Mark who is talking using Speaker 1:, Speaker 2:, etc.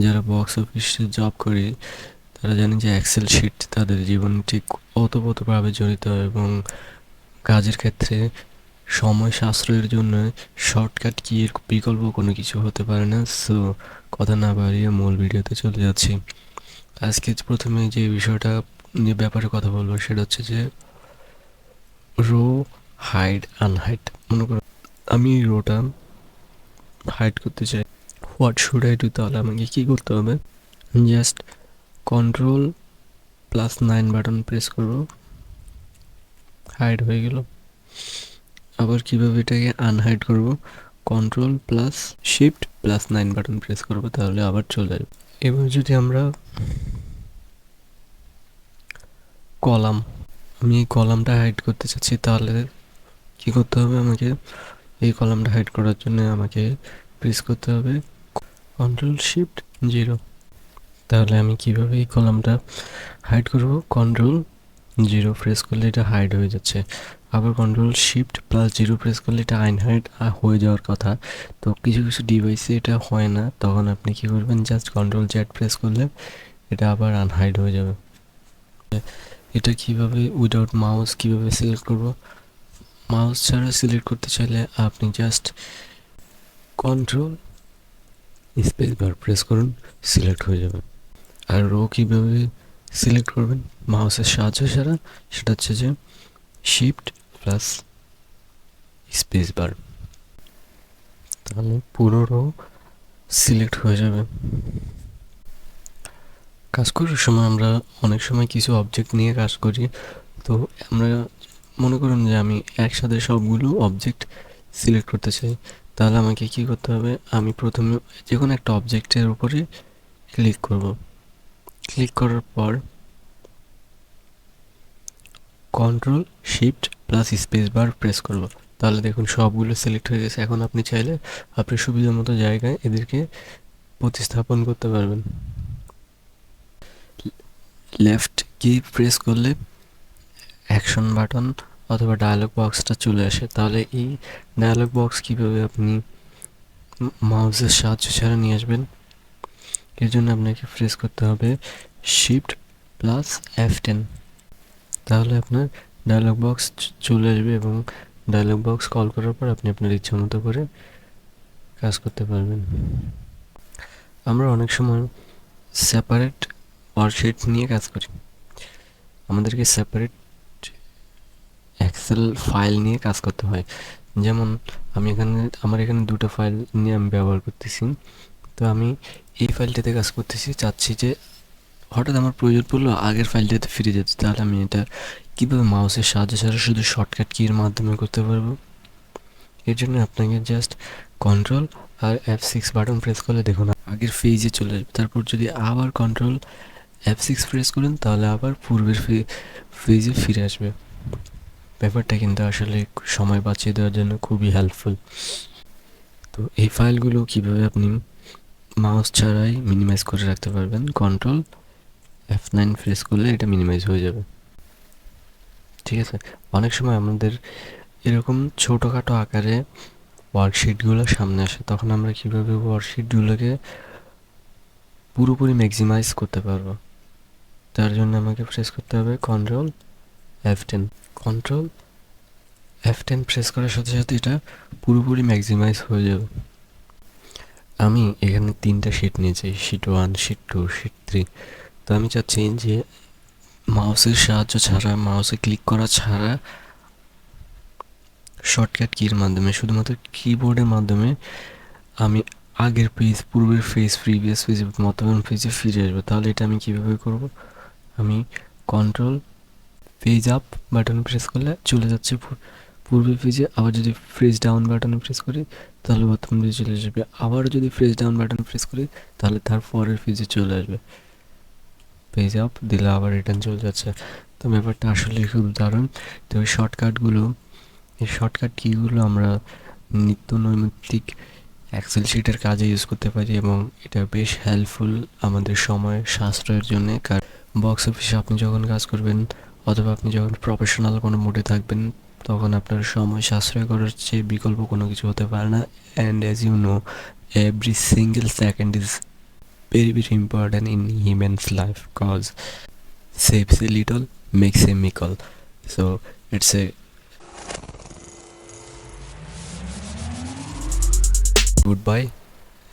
Speaker 1: যারা বক্স অফিসে জব করে তারা জানে যে এক্সেল শিট তাদের জীবনে ঠিক ওতপ্রোতভাবে জড়িত, এবং কাজের ক্ষেত্রে সময় সাশ্রয়ের জন্য শর্টকাট কি এর বিকল্প কোনো কিছু হতে পারে না। সো কথা না বাড়িয়ে মূল ভিডিওতে চলে যাচ্ছি। আজকে প্রথমে যে বিষয়টা নিয়ে ব্যাপারে কথা বলবো সেটা হচ্ছে যে রো হাইড আনহাইড। মনে করো আমি রোটা হাইড করতে চাই, হোয়াট শুড আই ডু? তাহলে আমাকে কি করতে হবে? জাস্ট Ctrl+9 বাটন প্রেস করব, হাইড হয়ে গেল। আবার কিভাবে এটাকে আনহাইড করব? Ctrl+Shift+9 বাটন প্রেস করব, তাহলে আবার চলে যাবে। এবার যদি আমরা কলাম, আমি এই কলামটা হাইড করতে চাচ্ছি, তাহলে কি করতে হবে? আমাকে এই কলামটা হাইড করার জন্য আমাকে প্রেস করতে হবে Ctrl+Shift+0। তাহলে আমি কিভাবে এই কলামটা হাইড করব? Ctrl+0 প্রেস করলে এটা হাইড হয়ে যাচ্ছে। আবার Ctrl+Shift+0 প্রেস করলে এটা আনহাইড হয়ে যাওয়ার কথা। তো কিছু কিছু ডিভাইসে এটা হয় না, তখন আপনি কি করবেন? জাস্ট Ctrl+Z প্রেস করলে এটা আবার আনহাইড হয়ে যাবে। এটা কিভাবে উইদাউট মাউস কিভাবে সিলেক্ট করব? মাউস ছাড়া সিলেক্ট করতে চাইলে আপনি জাস্ট Ctrl+স্পেস বার প্রেস করুন, সিলেক্ট হয়ে যাবে। আর রো কীভাবে সিলেক্ট করবেন মাউসের সাহায্য ছাড়া? সেটা হচ্ছে যে Shift+স্পেস বার, তাহলে পুরো রো সিলেক্ট হয়ে যাবে। কাজ করার সময় আমরা অনেক সময় কিছু অবজেক্ট নিয়ে কাজ করি। তো আমরা মনে করুন যে আমি একসাথে সবগুলো অবজেক্ট সিলেক্ট করতে চাই, তাহলে আমাকে কি করতে হবে? আমি প্রথমে যে কোনো একটা অবজেক্টের উপরে ক্লিক করব। ক্লিক করার পর Ctrl+Shift+স্পেস বার প্রেস করব। তাহলে দেখুন সবগুলো সিলেক্ট হয়ে গেছে। এখন আপনি চাইলে আপনার সুবিধা মতো জায়গায় এদেরকে প্রতিস্থাপন করতে পারবেন। লেফট কি প্রেস করলে অ্যাকশন বাটন অথবা ডায়লগ বক্সটা চলে আসে। তাহলে এই ডায়লগ বক্স কীভাবে আপনি মাউসের সাহায্য ছাড়া নিয়ে আসবেন? এর জন্য আপনাকে প্রেস করতে হবে Shift+F10। তাহলে আপনার ডায়লগ বক্স চলে আসবে, এবং ডায়লগ বক্স কল করার পর আপনি আপনার ইচ্ছা মতো করে কাজ করতে পারবেন। আমরা অনেক সময় সেপারেট ওয়ার্কশিট নিয়ে কাজ করি, আমাদেরকে সেপারেট এক্সেল ফাইল নিয়ে কাজ করতে হয়। যেমন আমার এখানে দুটো ফাইল নিয়ে আমি ব্যবহার করতেছি। তো আমি এই ফাইলটাতে কাজ করতেছি, চাচ্ছি যে হঠাৎ আমার প্রয়োজন পড়লো আগের ফাইলটাতে ফিরে যেতে। তাহলে আমি এটা কীভাবে মাউসের সাহায্য ছাড়া শুধু শর্টকাট কির মাধ্যমে করতে পারবো? এর জন্য আপনাকে জাস্ট Ctrl+F6 বাটন প্রেস করলে দেখুন আগের পেজে চলে আসবে। তারপর যদি আবার Ctrl+F6 প্রেস করেন তাহলে আবার পূর্বের পেজে ফিরে আসবে। ব্যাপারটা কিন্তু আসলে সময় বাঁচিয়ে দেওয়ার জন্য খুবই হেল্পফুল। তো এই ফাইলগুলো কীভাবে আপনি মাউস ছাড়াই মিনিমাইজ করে রাখতে পারবেন? Ctrl+F9 প্রেস করলে এটা মিনিমাইজ হয়ে যাবে। ঠিক আছে, অনেক সময় আমাদের এরকম ছোটোখাটো আকারে ওয়ার্কশিটগুলো সামনে আসে, তখন আমরা কীভাবে ওয়ার্কশিটগুলোকে পুরোপুরি ম্যাক্সিমাইজ করতে পারবো? তার জন্য আমাকে প্রেস করতে হবে Ctrl+F10। Ctrl+F10 প্রেস করার সাথে সাথে এটা পুরোপুরি ম্যাক্সিমাইজ হয়ে যাবে। আমি এখানে 3টা শিট নিয়েছি, শিট 1, শিট 2, শিট 3। তো আমি চাচ্ছি যে মাউসের সাহায্য ছাড়া, মাউসে ক্লিক করা ছাড়া শর্টকাট কির মাধ্যমে, শুধুমাত্র কিবোর্ডের মাধ্যমে আমি আগের পেজ, পূর্বের পেজ, প্রিভিয়াস পেজ, বর্তমান পেজে ফিরে আসবো। তাহলে এটা আমি কীভাবে করব? আমি Ctrl+পেজ আপ বাটন প্রেস করলে চলে যাচ্ছে পূর্বের পেজে। আবার যদি পেজ ডাউন বাটন প্রেস করি তাহলে বর্তমান পেজে চলে আসবে। আবার যদি পেজ ডাউন বাটন প্রেস করি তাহলে তার পরের পেজে চলে আসবে। পেজ আপ দিলে আবার রিটার্ন চলে যাচ্ছে। তো ব্যাপারটা আসলে খুব দারুণ। তো এই শর্টকাট কিগুলো আমরা নিত্য নৈমিত্তিক এক্সেল শিটের কাজে ইউজ করতে পারি, এবং এটা বেশ হেল্পফুল আমাদের সময় সাশ্রয়ের জন্য। কারণ বক্স অফিসে আপনি যখন কাজ করবেন অথবা আপনি যখন প্রফেশনাল কোনো মোডে থাকবেন তখন আপনার সময় সাশ্রয় করার চেয়ে বিকল্প কোনো কিছু হতে পারে না। And as you know, every single second is very very important in human's life, cause saves a little, makes a mickle. So it's a goodbye.